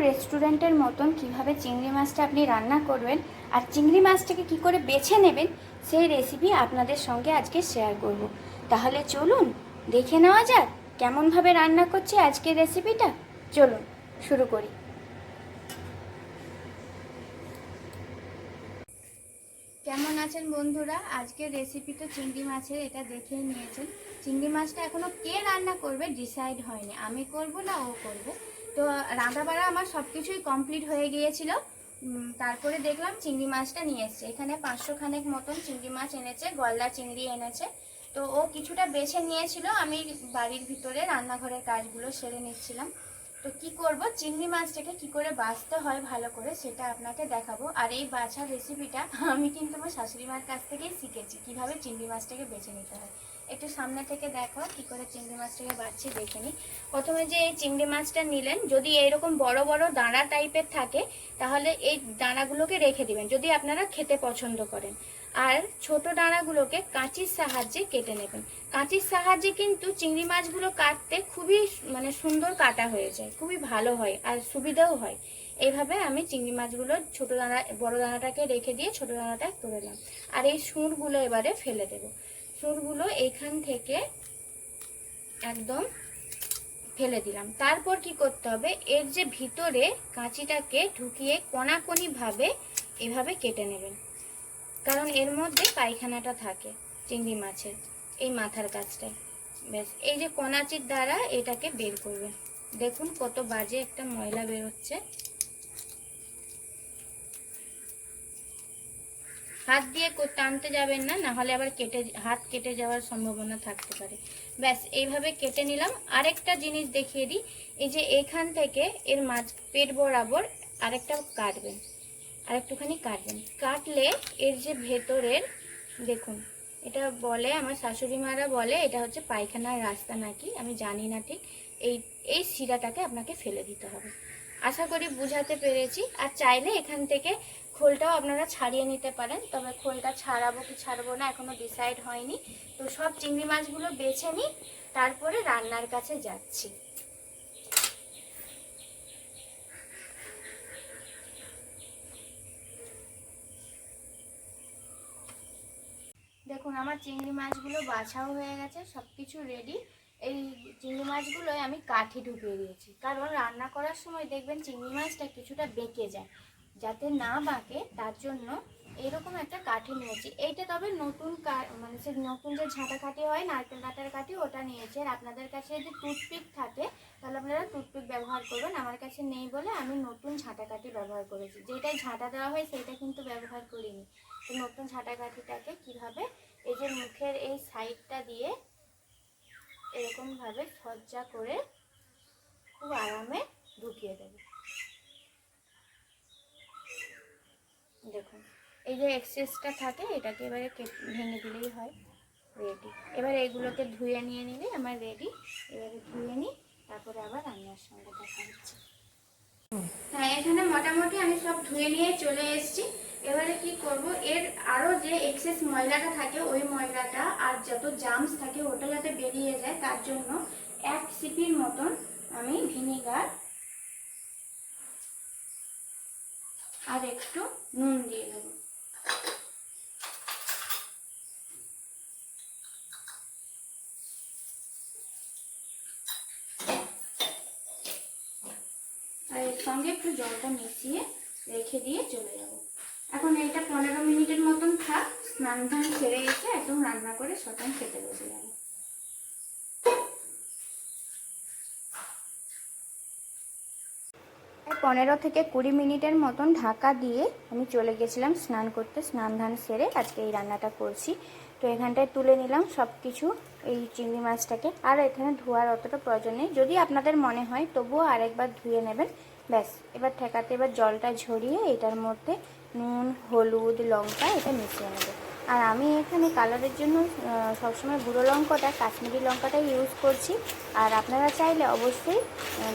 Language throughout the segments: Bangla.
রেস্টুরেন্টের মতন কিভাবে চিংড়ি মাছটা আপনি রান্না করবেন আর চিংড়ি মাছটাকে কি করে বেছে নেবেন সেই রেসিপি আপনাদের সঙ্গে আজকে শেয়ার করব। তাহলে চলুন দেখে নেওয়া যাক কেমনভাবে রান্না করছি আজকের রেসিপিটা। চলুন শুরু করি। কেমন আছেন বন্ধুরা? আজকের রেসিপি তো চিংড়ি মাছের, এটা দেখেই নিয়েছেন। চিংড়ি মাছটা এখনও কে রান্না করবে ডিসাইড হয়নি, আমি করব না ও করবে। তো রান্নাবাড়া আমার সব কিছুই কমপ্লিট হয়ে গিয়েছিল। তারপরে দেখলাম চিংড়ি মাছটা নিয়ে এসছে। এখানে 500 খানেক মতন চিংড়ি মাছ এনেছে, গলদা চিংড়ি এনেছে। তো ও কিছুটা বেছে নিয়েছিল, আমি বাড়ির ভিতরে রান্নাঘরের কাজগুলো সেরে নিচ্ছিলাম। তো কি করব, চিংড়ি মাছটাকে কি করে বাছতে হয় ভালো করে সেটা আপনাকে দেখাবো। আর এই বাছার রেসিপিটা আমি কিন্তু আমার শাশুড়ি মার কাছ থেকেই শিখেছি, কিভাবে চিংড়ি মাছটাকে বেছে নিতে হয়। একটু সামনে থেকে দেখো কি করে চিংড়ি মাছটাকে বাছছি, দেখে নিই। প্রথমে যে এই চিংড়ি মাছটা নিলেন, যদি এইরকম বড় বড় দানা টাইপের থাকে তাহলে এই দানাগুলোকে রেখে দিবেন যদি আপনারা খেতে পছন্দ করেন। আর ছোট দানাগুলোকে কাঁচির সাহায্যে কেটে নেবেন। কাঁচির সাহায্যে কিন্তু চিংড়ি মাছগুলো কাটতে খুবই সুন্দর কাটা হয়ে যায়, খুবই ভালো হয় আর সুবিধাও হয়। এইভাবে আমি চিংড়ি মাছগুলো ছোট দানা বড় দানাটাকে রেখে দিয়ে ছোট দানাটা তুলে নিলাম। আর এই সুরগুলো এবারে ফেলে দেব। সুরগুলো এইখান থেকে একদম ফেলে দিলাম। তারপর কি করতে হবে, এর যে ভিতরে কাঁচিটাকে ঢুকিয়ে কোনাকুনি ভাবে এভাবে কেটে নেবেন, কারণ এর মধ্যে পায়খানাটা থাকে চিংড়ি মাছের এই মাথার কাছটায়। ব্যাস এই যে কোনাচির দ্বারা এটাকে বের করবেন। দেখুন কত বাজে একটা ময়লা বেরোচ্ছে। হাত দিয়ে টানতে যাবেন না, না হলে আবার হাত কেটে যাওয়ার সম্ভাবনা থাকতে পারে। ব্যাস এইভাবে কেটে নিলাম। আরেকটা জিনিস দেখিয়ে দিই, এই যে এখান থেকে এর পেট বরাবর আরেকটা কাটবেন, আরেকটুখানি কাটবেন। কাটলে এর যে ভেতরের দেখুন, এটা বলে আমার শাশুড়ি মারা বলে এটা হচ্ছে পায়খানার রাস্তা নাকি, আমি জানি না ঠিক। এই শিরাটাকে আপনাকে ফেলে দিতে হবে। আশা করি বুঝাতে পেরেছি। আর চাইলে এখান থেকে খোলটাও আপনারা ছাড়িয়ে নিতে পারেন, তবে খোলটা ছাড়াবো কি ছাড়বো না এখনো ডিসাইড হয়নি। তো সব চিংড়ি মাছগুলো বেছে নিই, তারপরে রান্নার কাছে যাচ্ছি। দেখুন আমার চিংড়ি মাছগুলো বাছাও হয়ে গেছে, সব কিছু রেডি। এই চিংড়ি মাছগুলোয় আমি কাঠি ঢুকিয়ে দিয়েছি, কারণ রান্না করার সময় দেখবেন চিংড়ি মাছটা কিছুটা বেঁকে যায়, যাতে না বাঁকে তার জন্য এরকম একটা কাঠি নিয়েছি। এইটা তবে নতুন সে নতুন যে ঝাঁটা কাঠি হয় নারকেল কাটার কাঠি, ওটা নিয়েছি। আর আপনাদের কাছে যদি টুথপিক থাকে তাহলে আপনারা টুথপিক ব্যবহার করবেন। আমার কাছে নেই বলে আমি নতুন ঝাঁটা কাঠি ব্যবহার করেছি। যেটাই ঝাঁটা দেওয়া হয় সেইটা কিন্তু ব্যবহার করিনি। তো নতুন ঝাঁটা কাঠিটাকে কীভাবে এই যে মুখের এই সাইডটা দিয়ে এরকমভাবে সজ্জা করে খুব আরামে ঢুকিয়ে দেবে। দেখুন এই যে এক্সেসটা থাকে এটাকে এবারে ভেঙে দিলেই হয়, রেডি। এবার এগুলোকে ধুয়ে নিয়ে নিলে আমার রেডি। এবারে ধুয়ে নিই, তারপরে আবার রান্নার সঙ্গে দেখা হচ্ছে। হ্যাঁ, এখানে মোটামুটি আমি সব ধুয়ে নিয়ে চলে এসেছি। এবারে কি করব, এর আরো যে এক্সেস ময়লাটা থাকে ওই ময়লাটা আর যত জামস থাকে ওটা যাতে বেরিয়ে যায় তার জন্য 1 সিপির মতন আমি ভিনিগার আর একটু নুন দিয়ে দেবো। আর এর সঙ্গে একটু জলটা মিশিয়ে রেখে দিয়ে চলে যাব। এখন এটা 15 মিনিটের মতন থাক, স্নান ধান সেরে এসে একদম রান্না করে সকাল খেতে বসে যাবো। 15 থেকে 20 মিনিটের মতন ঢাকা দিয়ে আমি চলে গেছিলাম স্নান করতে। স্নান ধান সেরে আজকে এই রান্নাটা করছি। তো এখানটায় তুলে নিলাম সব কিছু, এই চিংড়ি মাছটাকে। আর এখানে ধোয়ার অতটা প্রয়োজন নেই, যদি আপনাদের মনে হয় তবুও আরেকবার ধুয়ে নেবেন। ব্যাস এবার ঠেকাতে এবার জলটা ঝরিয়ে এটার মধ্যে নুন, হলুদ, লঙ্কা এটা মিশিয়ে নেব। আর আমি এখানে কালারের জন্য সবসময় গুঁড়ো লঙ্কাটা, কাশ্মীরি লঙ্কাটাই ইউজ করছি। আর আপনারা চাইলে অবশ্যই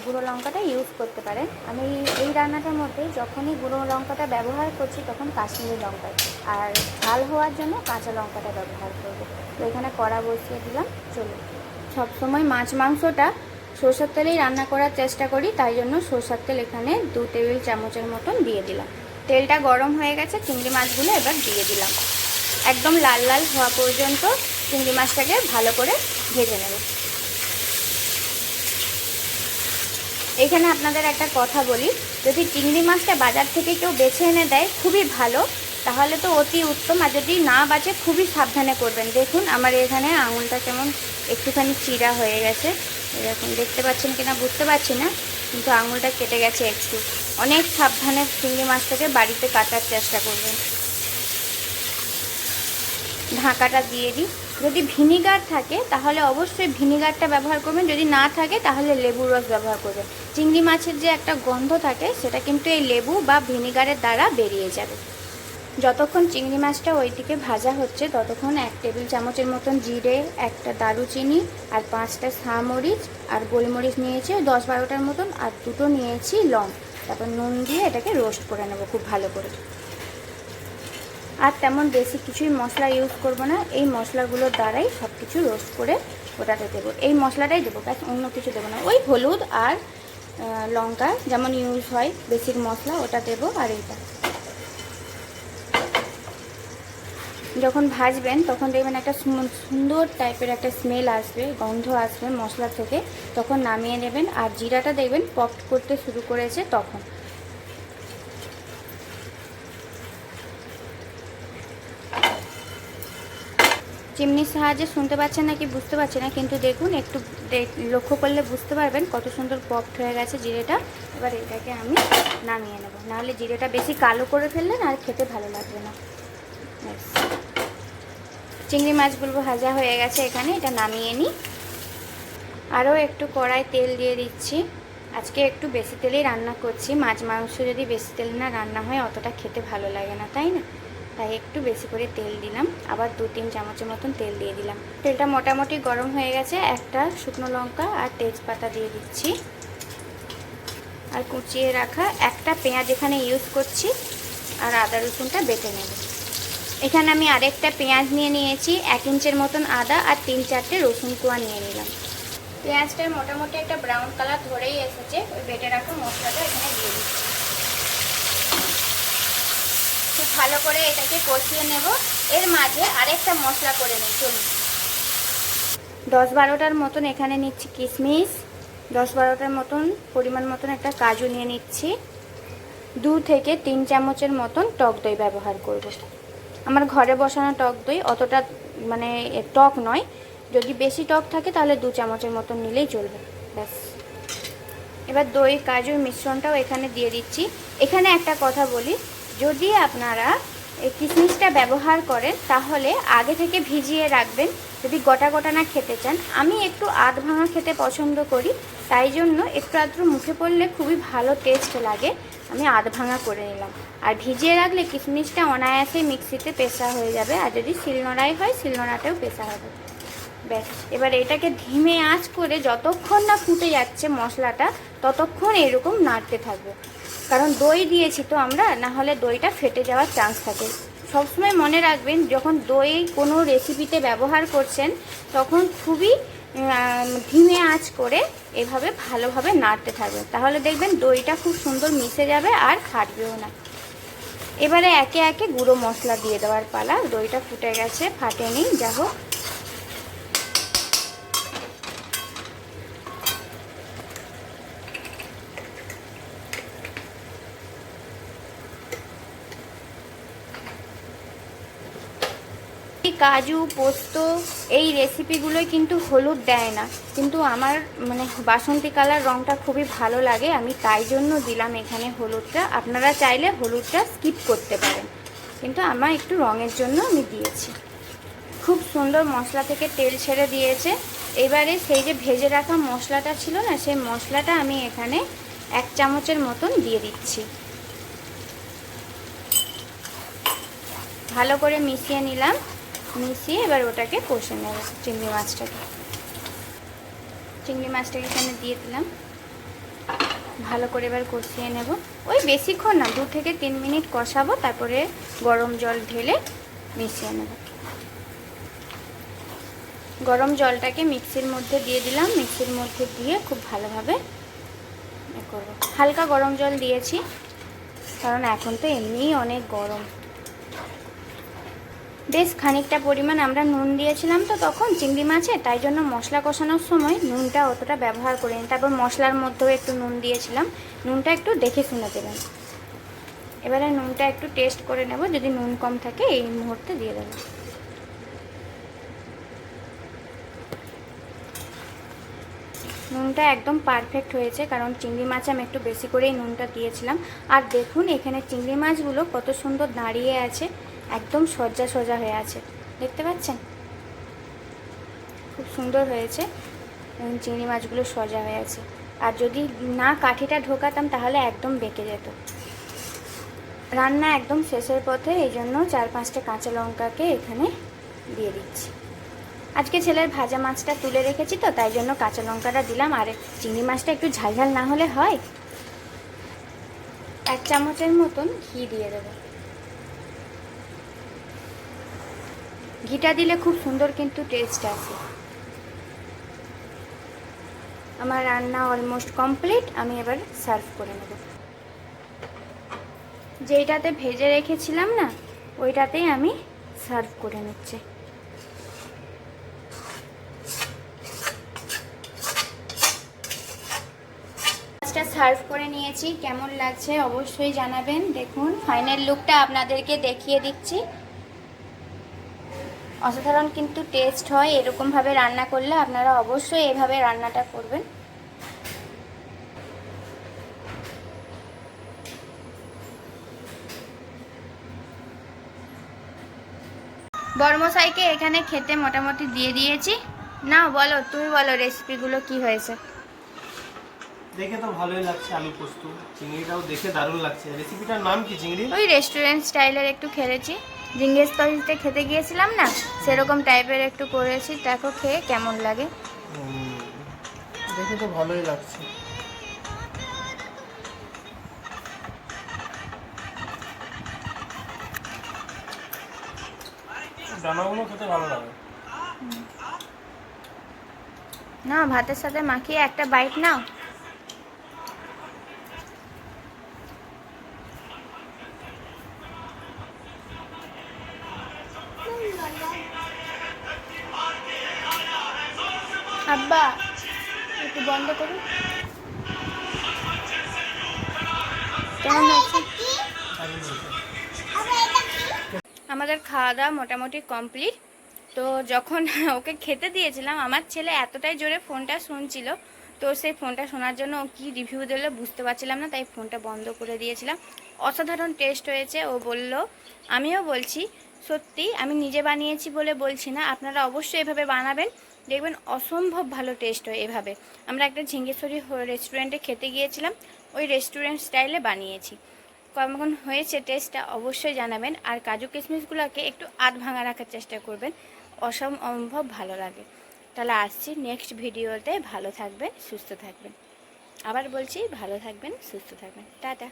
গুঁড়ো লঙ্কাটা ইউজ করতে পারেন। আমি এই রান্নাটার মধ্যে যখনই গুঁড়ো লঙ্কাটা ব্যবহার করছি তখন কাশ্মীরি লঙ্কা, আর ঝাল হওয়ার জন্য কাঁচা লঙ্কাটা ব্যবহার করব। তো এখানে কড়া বসিয়ে দিলাম। চলুন, সবসময় মাছ মাংসটা সরষের তেলেই রান্না করার চেষ্টা করি, তাই জন্য সরষের তেল এখানে 2 টেবিল চামচের মতন দিয়ে দিলাম। তেলটা গরম হয়ে গেছে, চিংড়ি মাছগুলো এবার দিয়ে দিলাম। একদম লাল লাল হওয়া পর্যন্ত চিংড়ি মাছটাকে ভালো করে ভেজে নেব। এখানে আপনাদের একটা কথা বলি, যদি চিংড়ি মাছটা বাজার থেকে কেউ বেছে এনে দেয় খুবই ভালো, তাহলে তো অতি উত্তম। আর যদি না বাঁচে খুবই সাবধানে করবেন। দেখুন আমার এখানে আঙুলটা কেমন একটুখানি চিরা হয়ে গেছে, এরকম দেখতে পাচ্ছেন কিনা বুঝতে পারছি না, কিন্তু আঙুলটা কেটে গেছে একটু। অনেক সাবধানে চিংড়ি মাছটাকে বাড়িতে কাটার চেষ্টা করবেন। ঢাকাটা দিয়ে দিই। যদি ভিনিগার থাকে তাহলে অবশ্যই ভিনিগারটা ব্যবহার করবেন, যদি না থাকে তাহলে লেবুর রস ব্যবহার করবেন। চিংড়ি মাছের যে একটা গন্ধ থাকে সেটা কিন্তু এই লেবু বা ভিনিগারের দ্বারা বেরিয়ে যাবে। যতক্ষণ চিংড়ি মাছটা ওইদিকে ভাজা হচ্ছে ততক্ষণ 1 টেবিল চামচের মতন জিরে, একটা দারুচিনি আর 5টা শামরিচ আর গোলমরিচ নিয়েছি 10-12টার মতন, আর 2টো নিয়েছি লং। তারপর নুন দিয়ে এটাকে রোস্ট করে নেব খুব ভালো করে। আর তেমন বেশি কিছুই মশলা ইউজ করব না, এই মশলাগুলোর দ্বারাই সব কিছু রোস্ট করে ওটাতে দেবো। এই মশলাটাই দেবো, ব্যাস অন্য কিছু দেবো না। ওই হলুদ আর লঙ্কা যেমন ইউজ হয় বেসিক মশলা, ওটা দেবো। আর এইটা যখন ভাজবেন তখন দেখবেন একটা সুন্দর টাইপের একটা স্মেল আসবে, গন্ধ আসবে মশলা থেকে, তখন নামিয়ে নেবেন। আর জিরাটা দেখবেন পপ করতে শুরু করেছে তখন। চিমনির সাহায্যে শুনতে পাচ্ছেন নাকি বুঝতে পারছি না, কিন্তু দেখুন একটু লক্ষ্য করলে বুঝতে পারবেন কত সুন্দর পপড হয়ে গেছে জিরেটা। এবার এটাকে আমি নামিয়ে নেব, নাহলে জিরেটা বেশি কালো করে ফেললেন আর খেতে ভালো লাগবে না। চিংড়ি মাছগুলো ভাজা হয়ে গেছে, এখানে এটা নামিয়ে নিই। আরও একটু কড়াই তেল দিয়ে দিচ্ছি। আজকে একটু বেশি তেলেই রান্না করছি, মাছ মাংস যদি বেশি তেল না রান্না হয় অতটা খেতে ভালো লাগে না, তাই না? তাই একটু বেশি করে তেল দিলাম, আবার 2-3 চামচের মতন তেল দিয়ে দিলাম। তেলটা মোটামুটি গরম হয়ে গেছে, একটা শুকনো লঙ্কা আর তেজপাতা দিয়ে দিচ্ছি, আর কুচিয়ে রাখা একটা পেঁয়াজ এখানে ইউজ করছি, আর আদা রসুনটা বেটে নেব। এখানে আমি আরেকটা পেঁয়াজ নিয়ে নিয়েছি, 1 ইঞ্চের মতন আদা আর 3-4টে রসুন কোয়া নিয়ে নিলাম। পেঁয়াজটার মোটামুটি একটা ব্রাউন কালার ধরেই এসেছে, ওই বেটে রাখা মশলাটা এখানে দিয়ে দিচ্ছি। খুব ভালো করে এটাকে কষিয়ে নেব। এর মাঝে আরেকটা মশলা করে নিই, চলুন। 10-12টার মতন এখানে নিচ্ছি কিশমিশ, 10-12টার মতন পরিমাণ মতন একটা কাজু নিয়ে নিচ্ছি। 2 থেকে 3 চামচের মতন টক দই ব্যবহার করব। আমার ঘরে বসানো টক দই, অতটা মানে টক নয়, যদি বেশি টক থাকে তাহলে 2 চামচের মতন নিলেই চলবে, ব্যাস। এবার দই কাজুর মিশ্রণটাও এখানে দিয়ে দিচ্ছি। এখানে একটা কথা বলি, যদি আপনারা এই কিশমিশটা ব্যবহার করেন তাহলে আগে থেকে ভিজিয়ে রাখবেন, যদি গোটা গোটা না খেতে চান। আমি একটু আধ ভাঙা খেতে পছন্দ করি, তাই জন্য একটু আধটু মুখে পড়লে খুবই ভালো টেস্ট লাগে, আমি আধ ভাঙা করে নিলাম। আর ভিজিয়ে রাখলে কিশমিশটা অনায়াসে মিক্সিতে পেশা হয়ে যাবে, আর যদি শিলনোড়ায় হয় শিলনোড়াতেও পেশা হবে, ব্যাস। এবার এটাকে ধিমে আঁচ করে যতক্ষণ না ফুটে যাচ্ছে মশলাটা ততক্ষণ এরকম নাড়তে থাকবো, কারণ দই দিয়েছি তো আমরা, না হলে দইটা ফেটে যাওয়ার চান্স থাকে। সবসময় মনে রাখবেন যখন দই কোনো রেসিপিতে ব্যবহার করছেন তখন খুবই ধিমে আঁচ করে এভাবে ভালোভাবে নাড়তে থাকবেন, তাহলে দেখবেন দইটা খুব সুন্দর মিশে যাবে আর ফাটবেও না। এবারে একে একে গুঁড়ো মশলা দিয়ে দেওয়ার পালা। দইটা ফুটে গেছে, ফাটেনি, যা হোক। কাজু পোস্ত এই রেসিপিগুলোই কিন্তু হলুদ দেয় না, কিন্তু আমার মানে বাসন্তী কালার রঙটা খুবই ভালো লাগে, আমি তাই জন্য দিলাম এখানে হলুদটা। আপনারা চাইলে হলুদটা স্কিপ করতে পারেন, কিন্তু আমার একটু রঙের জন্য আমি দিয়েছি। খুব সুন্দর মশলা থেকে তেল ছেড়ে দিয়েছে। এবারে সেই যে ভেজে রাখা মশলাটা ছিল না, সেই মশলাটা আমি এখানে 1 চামচের মতন দিয়ে দিচ্ছি। ভালো করে মিশিয়ে নিলাম, মিশিয়ে এবার ওটাকে কষে নেব। চিংড়ি মাছটাকে এখানে দিয়ে দিলাম, ভালো করে এবার কষিয়ে নেব। ওই বেশিক্ষণ না, 2 থেকে 3 মিনিট কষাবো, তারপরে গরম জল ঢেলে মিশিয়ে নেব। গরম জলটাকে মিক্সির মধ্যে দিয়ে দিলাম, মিক্সির মধ্যে দিয়ে খুব ভালোভাবে করব। হালকা গরম জল দিয়েছি কারণ এখন তো এমনিই অনেক গরম। বেশ খানিকটা পরিমাণ আমরা নুন দিয়েছিলাম তো তখন চিংড়ি মাছে, তাই জন্য মশলা কষানোর সময় নুনটা অতটা ব্যবহার করিনি। তারপর মশলার মধ্যেও একটু নুন দিয়েছিলাম, নুনটা একটু দেখে শুনে দেবেন। এবারে নুনটা একটু টেস্ট করে নেব, যদি নুন কম থাকে এই মুহূর্তে দিয়ে দেবো। নুনটা একদম পারফেক্ট হয়েছে কারণ চিংড়ি মাছে আমি একটু বেশি করেই নুনটা দিয়েছিলাম। আর দেখুন এখানে চিংড়ি মাছগুলো কত সুন্দর দাঁড়িয়ে আছে, একদম সোজা সোজা হয়ে আছে, দেখতে পাচ্ছেন? খুব সুন্দর হয়েছে, চিংড়ি মাছগুলো সোজা হয়ে আছে। আর যদি না কাঠিটা ঢোকাতাম তাহলে একদম বেঁকে যেত। রান্না একদম শেষের পথে, এই জন্য 4-5টা কাঁচা লঙ্কাকে এখানে দিয়ে দিচ্ছি। আজকে ছেলের ভাজা মাছটা তুলে রেখেছি তো তাই জন্য কাঁচা লঙ্কাটা দিলাম। আর চিংড়ি মাছটা একটু ঝালঝাল না হলে হয়। 1 চামচের মতন ঘি দিয়ে দেবো। ঘিটা দিলে খুব সুন্দর কিন্তু টেস্ট আসে। আমার রান্না অলমোস্ট কমপ্লিট, আমি এবার সার্ভ করে নেব। যেইটাতে ভেজে রেখেছিলাম না ওইটাতেই আমি সার্ভ করে নিচ্ছি। মাছটা সার্ভ করে নিয়েছি, কেমন লাগছে অবশ্যই জানাবেন। দেখুন ফাইনাল লুকটা আপনাদেরকে দেখিয়ে দিচ্ছি। অসাধারণ কিন্তু টেস্ট হয় এরকমভাবে রান্না করলে, আপনারা অবশ্যই এভাবে রান্নাটা করবেন। বর্মশাইকে এখানে খেতে মোটামুটি দিয়ে দিয়েছি। না বলো, তুমি বলো রেসিপিগুলো কি হয়েছে। দেখে তো ভালোই লাগছে, আলু পোস্ত, চিংড়িটাও দেখে দারুণ লাগছে। রেসিপিটার নাম কি চিংড়ি? ওই রেস্টুরেন্ট স্টাইলের একটু খেলেছি, জিঙ্গেস তরিতে খেতে গিয়েছিলাম না সেরকম টাইপের একটু করেছি, দেখো খেয়ে কেমন লাগে। দেখে তো ভালোই লাগছে। ডানাগুলো খেতে ভালো লাগে। না ভাতের সাথে মাখিয়ে একটা বাইট নাও। আব্বা একটু বন্ধ করুন। কেমন হয়েছে? আমাদের খাওয়া দাওয়া মোটামুটি কমপ্লিট। তো যখন ওকে খেতে দিয়েছিলাম আমার ছেলে এতটাই জোরে ফোনটা শুনছিল, তো সেই ফোনটা শোনার জন্য ও কী রিভিউ দিল বুঝতে পারছিলাম না, তাই ফোনটা বন্ধ করে দিয়েছিলাম। অসাধারণ টেস্ট হয়েছে ও বলল, আমিও বলছি সত্যি, আমি নিজে বানিয়েছি বলে বলছি না, আপনারা অবশ্যই এভাবে বানাবেন, দেখবেন অসম্ভব ভালো টেস্ট হয় এভাবে। আমরা একটা ঝিঙ্গেশ্বরী রেস্টুরেন্টে খেতে গিয়েছিলাম, ওই রেস্টুরেন্ট স্টাইলে বানিয়েছি। কেমন হয়েছে টেস্টটা অবশ্যই জানাবেন। আর কাজু কিশমিশগুলোকে একটু আধ ভাঙা রাখার চেষ্টা করবেন, অসম্ভব ভালো লাগে। তাহলে আসছি নেক্সট ভিডিওতে, ভালো থাকবেন সুস্থ থাকবেন। আবার বলছি ভালো থাকবেন সুস্থ থাকবেন, টাটা।